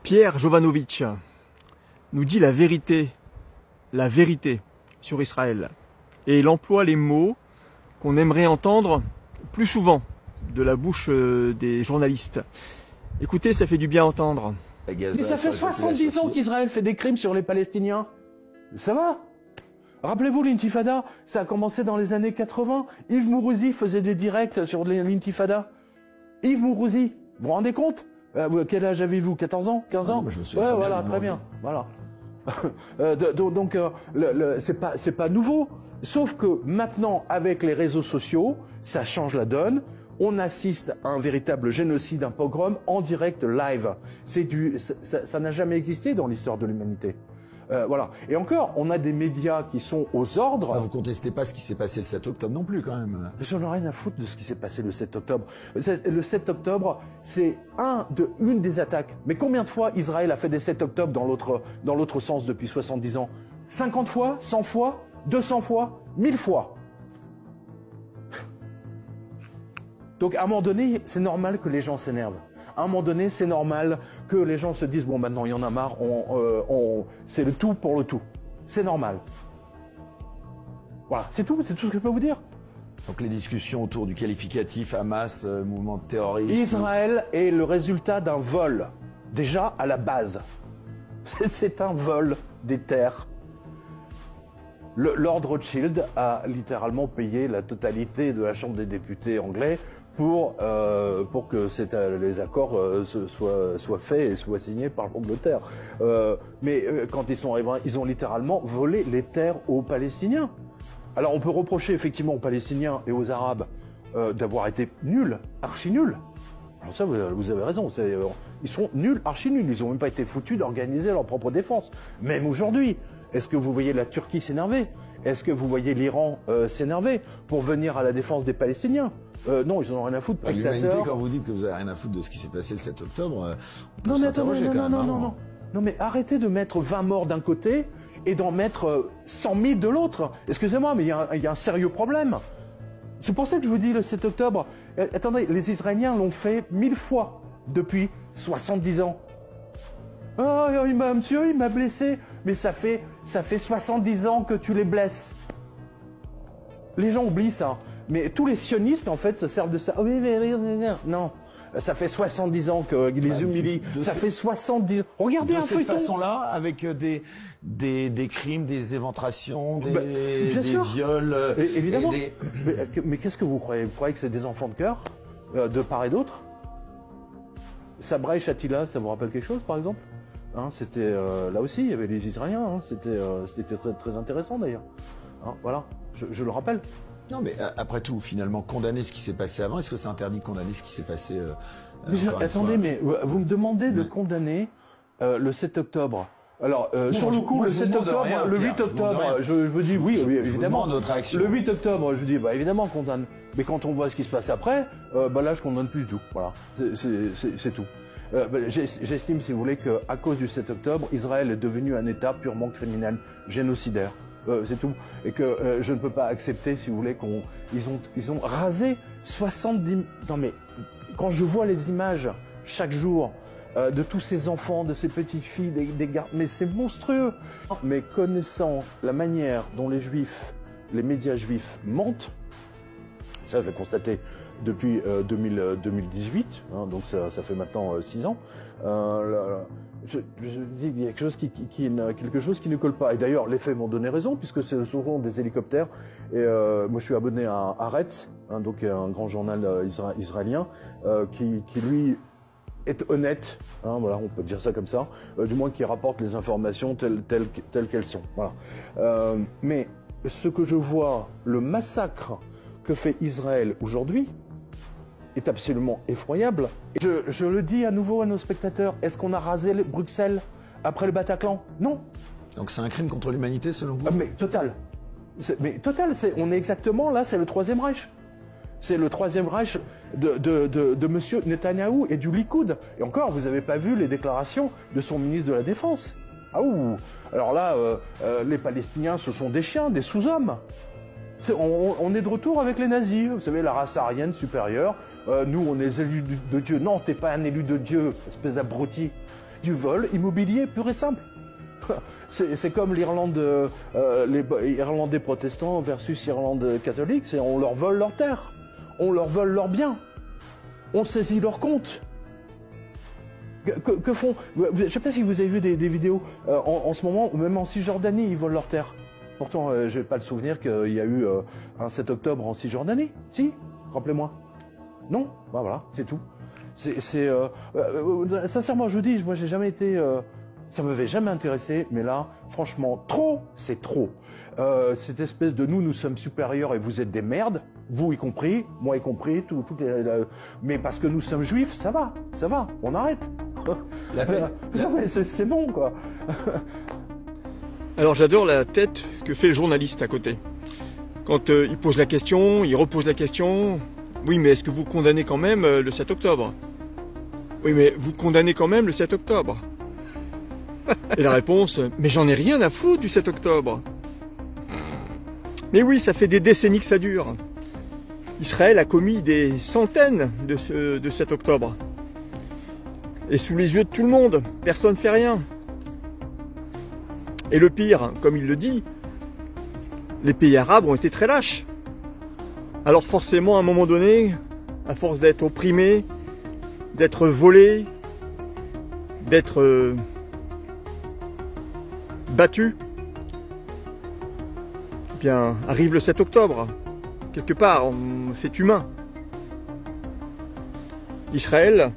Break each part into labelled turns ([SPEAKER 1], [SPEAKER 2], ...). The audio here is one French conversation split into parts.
[SPEAKER 1] Pierre Jovanovic nous dit la vérité sur Israël. Et il emploie les mots qu'on aimerait entendre plus souvent de la bouche des journalistes. Écoutez, ça fait du bien à entendre.
[SPEAKER 2] Mais ça fait 70 ans qu'Israël fait des crimes sur les Palestiniens. Ça va? Rappelez-vous l'intifada, ça a commencé dans les années 80. Yves Mourouzi faisait des directs sur l'intifada. Yves Mourouzi, vous vous rendez compte? Quel âge avez-vous? 14 ans? 15 ans?
[SPEAKER 3] Je me souviens
[SPEAKER 2] ouais,
[SPEAKER 3] très
[SPEAKER 2] voilà,
[SPEAKER 3] bien,
[SPEAKER 2] très bien. Voilà. C'est pas nouveau. Sauf que maintenant, avec les réseaux sociaux, ça change la donne. On assiste à un véritable génocide, un pogrom en direct live. Ça n'a jamais existé dans l'histoire de l'humanité. Voilà. Et encore, on a des médias qui sont aux ordres.
[SPEAKER 3] Enfin, vous contestez pas ce qui s'est passé le 7 octobre non plus, quand même.
[SPEAKER 2] J'en ai rien à foutre de ce qui s'est passé le 7 octobre. Le 7 octobre, c'est une des attaques. Mais combien de fois Israël a fait des 7 octobre dans l'autre sens depuis 70 ans? 50 fois? 100 fois? 200 fois? 1000 fois? Donc, à un moment donné, c'est normal que les gens s'énervent. À un moment donné, c'est normal que les gens se disent « Bon, maintenant, il y en a marre, c'est le tout pour le tout. » C'est normal. Voilà, c'est tout ce que je peux vous dire.
[SPEAKER 3] Donc les discussions autour du qualificatif Hamas, mouvement terroriste...
[SPEAKER 2] Israël est le résultat d'un vol, déjà à la base. C'est un vol des terres. Lord Rothschild a littéralement payé la totalité de la Chambre des députés anglais pour que les accords soient faits et soient signés par l'Angleterre. Mais quand ils sont arrivés, ils ont littéralement volé les terres aux Palestiniens. Alors on peut reprocher effectivement aux Palestiniens et aux Arabes d'avoir été nuls, archi nuls. Alors ça, vous avez raison, ils sont nuls, archi nuls. Ils n'ont même pas été foutus d'organiser leur propre défense. Même aujourd'hui, est-ce que vous voyez la Turquie s'énerver? Est-ce que vous voyez l'Iran s'énerver pour venir à la défense des Palestiniens? Non, ils n'en ont rien à foutre.
[SPEAKER 3] L'humanité, quand vous dites que vous n'avez rien à foutre de ce qui s'est passé le 7 octobre, on peut
[SPEAKER 2] non, mais
[SPEAKER 3] s'interroger quand même.
[SPEAKER 2] Non, mais arrêtez de mettre 20 morts d'un côté et d'en mettre 100 000 de l'autre. Excusez-moi, mais il y a un sérieux problème. C'est pour ça que je vous dis le 7 octobre. Attendez, les Israéliens l'ont fait 1000 fois depuis 70 ans. Ah, monsieur, il m'a blessé. Mais ça fait 70 ans que tu les blesses. Les gens oublient ça. Mais tous les sionistes, en fait, se servent de ça. Oh, oui, non. Ça fait 70 ans qu'ils les humilient. Ça fait 70 ans. Regardez un feuilleton.
[SPEAKER 3] De cette façon-là, avec des crimes, des éventrations, des viols.
[SPEAKER 2] Évidemment. Mais qu'est-ce que vous croyez? Vous croyez que c'est des enfants de cœur, de part et d'autre? Sabra et Shatila, ça vous rappelle quelque chose, par exemple? Hein, c'était là aussi, il y avait les Israéliens. Hein, c'était très, très intéressant, d'ailleurs. Hein, voilà, je le rappelle.
[SPEAKER 3] Non, mais après tout, finalement, condamner ce qui s'est passé avant, est-ce que c'est interdit de condamner ce qui s'est passé
[SPEAKER 2] attendez, mais vous me demandez de condamner le 7 octobre. Alors, sur le coup, le 7 octobre, le 8 octobre, je vous dis oui, évidemment. Le 8 octobre, je vous dis, bah évidemment, on condamne. Mais quand on voit ce qui se passe après, là, je condamne plus du tout. Voilà, c'est tout. J'estime, si vous voulez, qu'à cause du 7 octobre, Israël est devenu un État purement criminel, génocidaire. C'est tout. Et que je ne peux pas accepter, si vous voulez, ils ont rasé 70... Non mais, quand je vois les images, chaque jour, de tous ces enfants, de ces petites filles, des gars, mais c'est monstrueux. Mais connaissant la manière dont les médias juifs mentent, ça je l'ai constaté depuis 2018, hein, donc ça fait maintenant 6 ans, je dis qu'il y a quelque chose qui ne colle pas. Et d'ailleurs, les faits m'ont donné raison, puisque ce sont des hélicoptères. Et moi, je suis abonné à Haaretz, hein, donc un grand journal israélien, qui lui est honnête, hein, voilà, on peut dire ça comme ça, du moins qui rapporte les informations telles qu'elles sont. Voilà. Mais ce que je vois, le massacre que fait Israël aujourd'hui, est absolument effroyable. Et je le dis à nouveau à nos spectateurs, est-ce qu'on a rasé Bruxelles après le Bataclan? Non.
[SPEAKER 3] Donc c'est un crime contre l'humanité selon vous?
[SPEAKER 2] Mais total. On est exactement là, c'est le Troisième Reich. C'est le Troisième Reich de monsieur Netanyahou et du Likoud. Et encore, vous n'avez pas vu les déclarations de son ministre de la Défense. Ah ouh. Alors là, les Palestiniens, ce sont des chiens, des sous-hommes. On est de retour avec les nazis, vous savez, la race aryenne supérieure. Nous, on est élus de Dieu. Non, t'es pas un élu de Dieu, espèce d'abruti. du vol immobilier pur et simple. C'est comme l'Irlande, les Irlandais protestants versus Irlande catholique, on leur vole leurs terres, on leur vole leurs biens, on saisit leurs comptes. Que font, je ne sais pas si vous avez vu des vidéos, en ce moment, même en Cisjordanie, ils volent leurs terres. Pourtant, je n'ai pas le souvenir qu'il y a eu un 7 octobre en Cisjordanie. Si, rappelez-moi. Non, bah voilà, c'est tout. Sincèrement, je vous dis, moi j'ai jamais été... ça m'avait jamais intéressé, mais là, franchement, trop, c'est trop. Cette espèce de nous sommes supérieurs et vous êtes des merdes, vous y compris, moi y compris, mais parce que nous sommes juifs, ça va, on arrête. C'est bon, quoi.
[SPEAKER 1] Alors j'adore la tête que fait le journaliste à côté. Quand il pose la question, il repose la question. Oui, mais est-ce que vous condamnez quand même le 7 octobre? Oui, mais vous condamnez quand même le 7 octobre. Et la réponse, mais j'en ai rien à foutre du 7 octobre. Mais oui, ça fait des décennies que ça dure. Israël a commis des centaines de 7 octobre. Et sous les yeux de tout le monde, personne ne fait rien. Et le pire, comme il le dit, les pays arabes ont été très lâches. Alors forcément, à un moment donné, à force d'être opprimés, d'être volés, d'être battus, eh bien, arrive le 7 octobre. Quelque part, c'est humain. Israël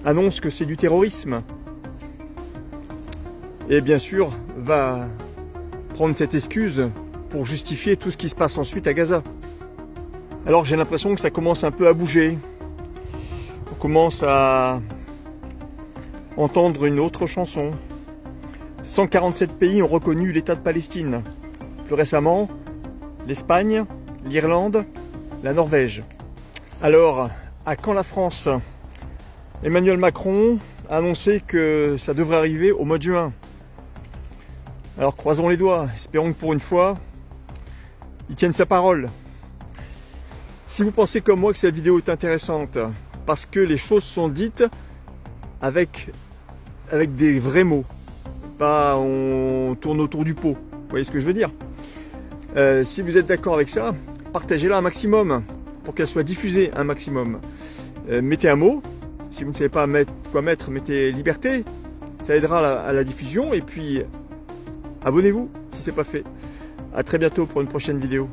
[SPEAKER 1] annonce que c'est du terrorisme. Et bien sûr, va prendre cette excuse pour justifier tout ce qui se passe ensuite à Gaza. Alors j'ai l'impression que ça commence un peu à bouger. On commence à entendre une autre chanson. 147 pays ont reconnu l'État de Palestine. Plus récemment, l'Espagne, l'Irlande, la Norvège. Alors, à quand la France? Emmanuel Macron a annoncé que ça devrait arriver au mois de juin. Alors croisons les doigts, espérons que pour une fois, il tienne sa parole. Si vous pensez comme moi que cette vidéo est intéressante, parce que les choses sont dites avec des vrais mots, pas on tourne autour du pot, vous voyez ce que je veux dire? Si vous êtes d'accord avec ça, partagez-la un maximum, pour qu'elle soit diffusée un maximum. Mettez un mot, si vous ne savez pas quoi mettre, mettez liberté, ça aidera à la diffusion, et puis abonnez-vous si ce n'est pas fait. A très bientôt pour une prochaine vidéo.